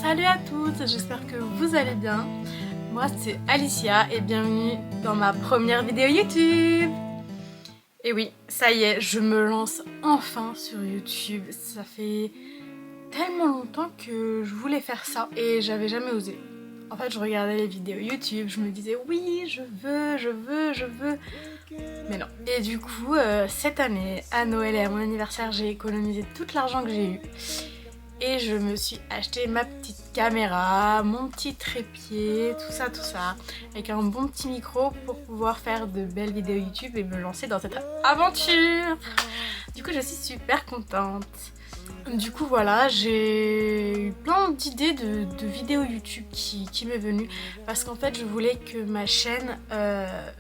Salut à toutes, j'espère que vous allez bien. Moi c'est Alicia et bienvenue dans ma première vidéo YouTube. Et oui, ça y est, je me lance enfin sur YouTube. Ça fait tellement longtemps que je voulais faire ça et j'avais jamais osé. En fait, je regardais les vidéos YouTube, je me disais oui, je veux. Mais non. Et du coup, cette année, à Noël et à mon anniversaire, j'ai économisé tout l'argent que j'ai eu. Et je me suis acheté ma petite caméra, mon petit trépied, tout ça, avec un bon petit micro pour pouvoir faire de belles vidéos YouTube et me lancer dans cette aventure. Du coup, je suis super contente. Du coup, voilà, j'ai eu plein d'idées de vidéos YouTube qui m'est venue parce qu'en fait, je voulais que ma chaîne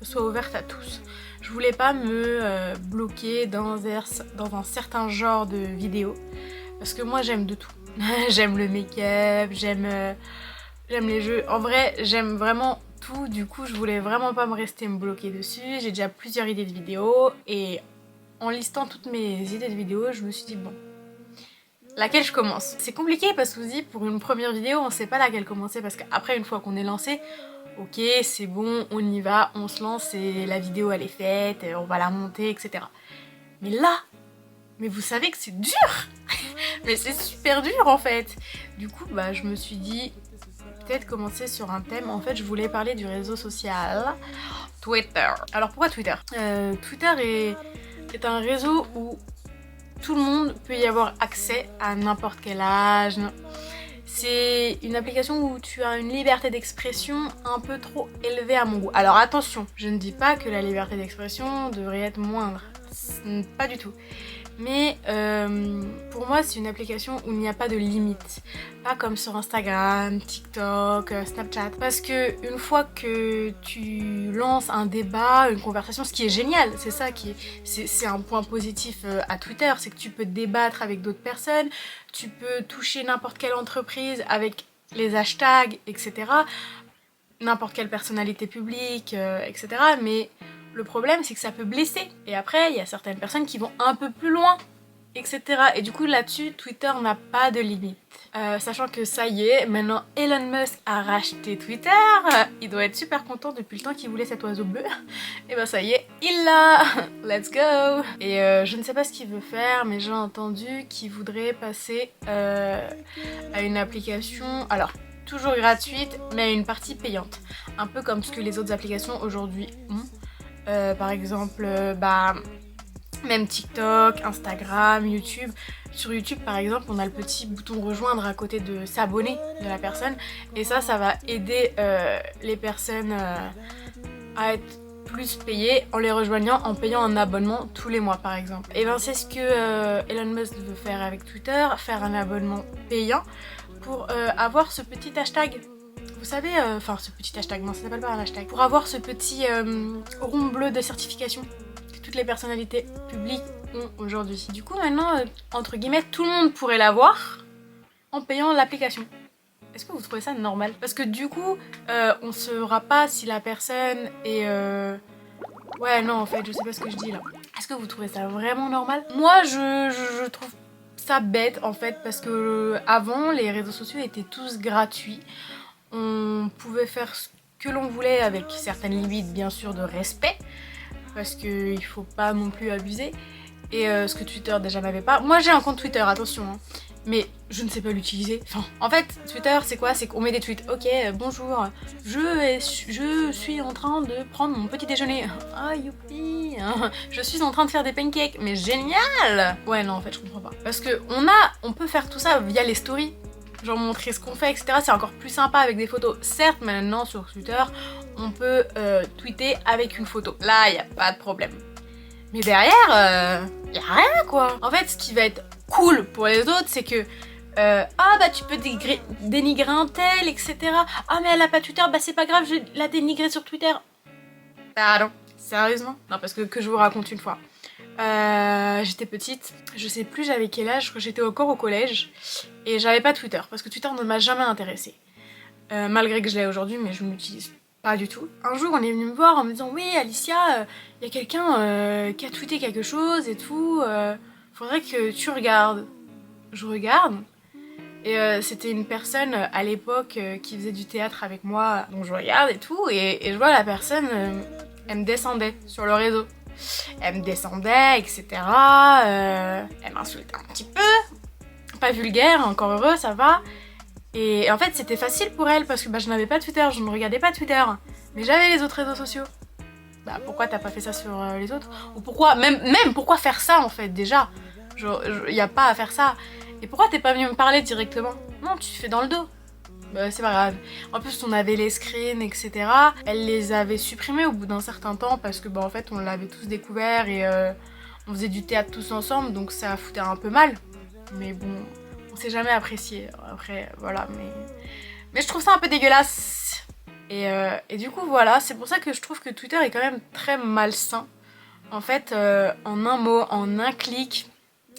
soit ouverte à tous. Je voulais pas me bloquer dans un certain genre de vidéos. Parce que moi j'aime de tout. J'aime le make-up, j'aime les jeux. En vrai, j'aime vraiment tout. Du coup, je voulais vraiment pas me bloquer dessus. J'ai déjà plusieurs idées de vidéos. Et en listant toutes mes idées de vidéos, je me suis dit bon, laquelle je commence? C'est compliqué parce que vous dites, pour une première vidéo, on sait pas laquelle commencer. Parce qu'après, une fois qu'on est lancé, ok, c'est bon, on y va, on se lance et la vidéo elle est faite, on va la monter, etc. Mais là, mais vous savez que c'est dur. Mais c'est super dur en fait. Du coup, je me suis dit peut-être commencer sur un thème. En fait, je voulais parler du réseau social Twitter. Alors pourquoi Twitter? Twitter est un réseau où tout le monde peut y avoir accès à n'importe quel âge. C'est une application où tu as une liberté d'expression un peu trop élevée à mon goût. Alors attention, je ne dis pas que la liberté d'expression devrait être moindre. Pas du tout. Mais pour moi c'est une application où il n'y a pas de limite. Pas comme sur Instagram, TikTok, Snapchat. Parce que une fois que tu lances un débat, une conversation, ce qui est génial, c'est ça qui est, c'est un point positif à Twitter, c'est que tu peux débattre avec d'autres personnes, tu peux toucher n'importe quelle entreprise avec les hashtags, etc. N'importe quelle personnalité publique, etc. Mais le problème, c'est que ça peut blesser. Et après, il y a certaines personnes qui vont un peu plus loin, etc. Et du coup, là-dessus, Twitter n'a pas de limite. Sachant que ça y est, maintenant Elon Musk a racheté Twitter. Il doit être super content depuis le temps qu'il voulait cet oiseau bleu. Et ben ça y est, il l'a. Let's go. Et je ne sais pas ce qu'il veut faire, mais j'ai entendu qu'il voudrait passer à une application... Alors, toujours gratuite, mais à une partie payante. Un peu comme ce que les autres applications aujourd'hui ont. Par exemple, même TikTok, Instagram, YouTube. Sur YouTube par exemple, on a le petit bouton rejoindre à côté de s'abonner de la personne. Et ça va aider les personnes à être plus payées en les rejoignant, en payant un abonnement tous les mois par exemple. Et ben c'est ce que Elon Musk veut faire avec Twitter, faire un abonnement payant pour avoir ce petit hashtag. Vous savez, enfin ce petit hashtag, non ça s'appelle pas un hashtag, pour avoir ce petit rond bleu de certification que toutes les personnalités publiques ont aujourd'hui. Du coup maintenant, entre guillemets, tout le monde pourrait l'avoir en payant l'application. Est-ce que vous trouvez ça normal? Parce que du coup, on saura pas si la personne est... Ouais non en fait, je sais pas ce que je dis là. Est-ce que vous trouvez ça vraiment normal? Moi je trouve ça bête en fait, parce que avant les réseaux sociaux étaient tous gratuits. On pouvait faire ce que l'on voulait avec certaines limites bien sûr de respect, parce qu'il faut pas non plus abuser, et ce que Twitter déjà n'avait pas. Moi j'ai un compte Twitter, attention, hein, mais je ne sais pas l'utiliser. Enfin, en fait Twitter c'est quoi? C'est qu'on met des tweets. Ok, bonjour, je suis en train de prendre mon petit déjeuner. Ah youpi. Je suis en train de faire des pancakes. Mais génial. Ouais non en fait je comprends pas. Parce que on peut faire tout ça via les stories. Genre montrer ce qu'on fait, etc. C'est encore plus sympa avec des photos. Certes, maintenant sur Twitter, on peut tweeter avec une photo. Là, il n'y a pas de problème. Mais derrière, il n'y a rien quoi. En fait, ce qui va être cool pour les autres, c'est que tu peux dénigrer un tel, etc. Ah mais elle a pas Twitter, c'est pas grave, je vais la dénigrer sur Twitter. Pardon, sérieusement? Non, parce que je vous raconte une fois. J'étais petite, je sais plus j'avais quel âge, j'étais encore au collège et j'avais pas Twitter parce que Twitter ne m'a jamais intéressée, malgré que je l'ai aujourd'hui, mais je ne l'utilise pas du tout. Un jour on est venu me voir en me disant oui Alicia, y a quelqu'un qui a tweeté quelque chose et tout, faudrait que tu regardes. Je regarde Et c'était une personne à l'époque qui faisait du théâtre avec moi, donc je regarde et tout, et je vois la personne, elle me descendait sur le réseau. Elle me descendait, etc. Elle m'insultait un petit peu, pas vulgaire, encore heureux, ça va. Et en fait c'était facile pour elle parce que je n'avais pas Twitter, je ne regardais pas Twitter, mais j'avais les autres réseaux sociaux. Bah pourquoi t'as pas fait ça sur les autres? Ou pourquoi, même pourquoi faire ça en fait déjà? Genre, y a pas à faire ça. Et pourquoi t'es pas venu me parler directement? Non, tu te fais dans le dos. Bah c'est pas grave. En plus on avait les screens, etc. Elle les avait supprimés au bout d'un certain temps parce que en fait on l'avait tous découvert et on faisait du théâtre tous ensemble, donc ça foutait un peu mal. Mais bon, on s'est jamais apprécié. Après, voilà, mais je trouve ça un peu dégueulasse. Et du coup voilà, c'est pour ça que je trouve que Twitter est quand même très malsain. En fait, en un mot, en un clic,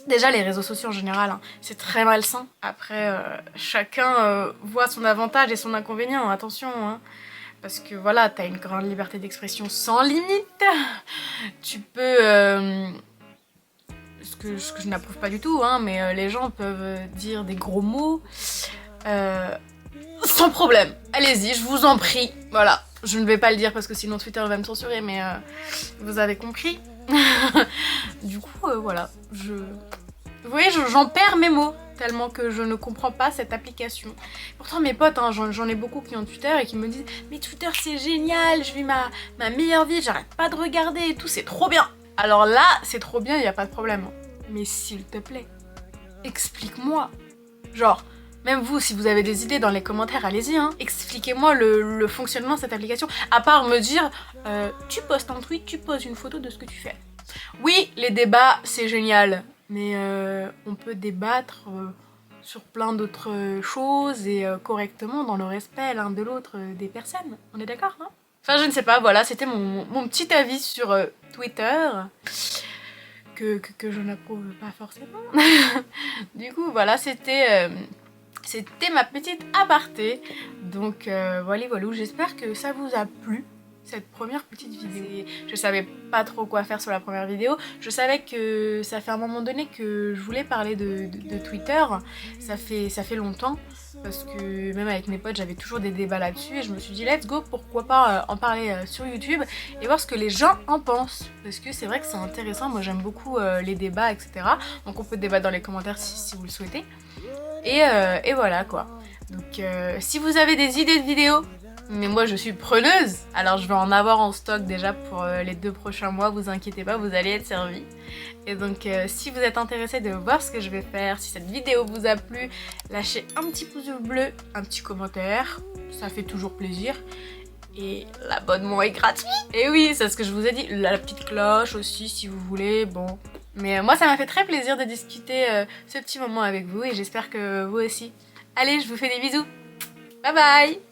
déjà les réseaux sociaux en général, hein, c'est très malsain. Après, chacun voit son avantage et son inconvénient, attention. Hein. Parce que voilà, t'as une grande liberté d'expression sans limite. Tu peux... ce que je n'approuve pas du tout, hein, mais les gens peuvent dire des gros mots. Sans problème, allez-y, je vous en prie. Voilà, je ne vais pas le dire parce que sinon Twitter va me censurer, mais vous avez compris. Du coup, voilà, vous voyez, j'en perds mes mots, tellement que je ne comprends pas cette application. Pourtant mes potes, hein, j'en ai beaucoup qui ont Twitter et qui me disent « Mais Twitter c'est génial, je vis ma meilleure vie, j'arrête pas de regarder et tout, c'est trop bien !» Alors là, c'est trop bien, y a pas de problème. Mais s'il te plaît, explique-moi. Genre... Même vous, si vous avez des idées dans les commentaires, allez-y, hein. Expliquez-moi le fonctionnement de cette application. À part me dire, tu postes un tweet, tu poses une photo de ce que tu fais. Oui, les débats, c'est génial. Mais on peut débattre sur plein d'autres choses et correctement dans le respect l'un de l'autre des personnes. On est d'accord, hein? Enfin, je ne sais pas, voilà, c'était mon petit avis sur Twitter. Que je n'approuve pas forcément. Du coup, voilà, c'était ma petite aparté, donc voilà, j'espère que ça vous a plu, cette première petite vidéo. Je savais pas trop quoi faire sur la première vidéo, je savais que ça fait un moment donné que je voulais parler de Twitter, ça fait longtemps, parce que même avec mes potes j'avais toujours des débats là-dessus, et je me suis dit let's go, pourquoi pas en parler sur YouTube, et voir ce que les gens en pensent, parce que c'est vrai que c'est intéressant, moi j'aime beaucoup les débats, etc. Donc on peut débattre dans les commentaires si vous le souhaitez. Et voilà quoi. Donc si vous avez des idées de vidéos, mais moi je suis preneuse, alors je vais en avoir en stock déjà pour les 2 prochains mois, vous inquiétez pas, vous allez être servis. Et donc si vous êtes intéressé de voir ce que je vais faire, si cette vidéo vous a plu, lâchez un petit pouce bleu, un petit commentaire, ça fait toujours plaisir. Et l'abonnement est gratuit. Et oui, c'est ce que je vous ai dit, la petite cloche aussi si vous voulez, bon... Mais moi ça m'a fait très plaisir de discuter ce petit moment avec vous et j'espère que vous aussi. Allez, je vous fais des bisous. Bye bye!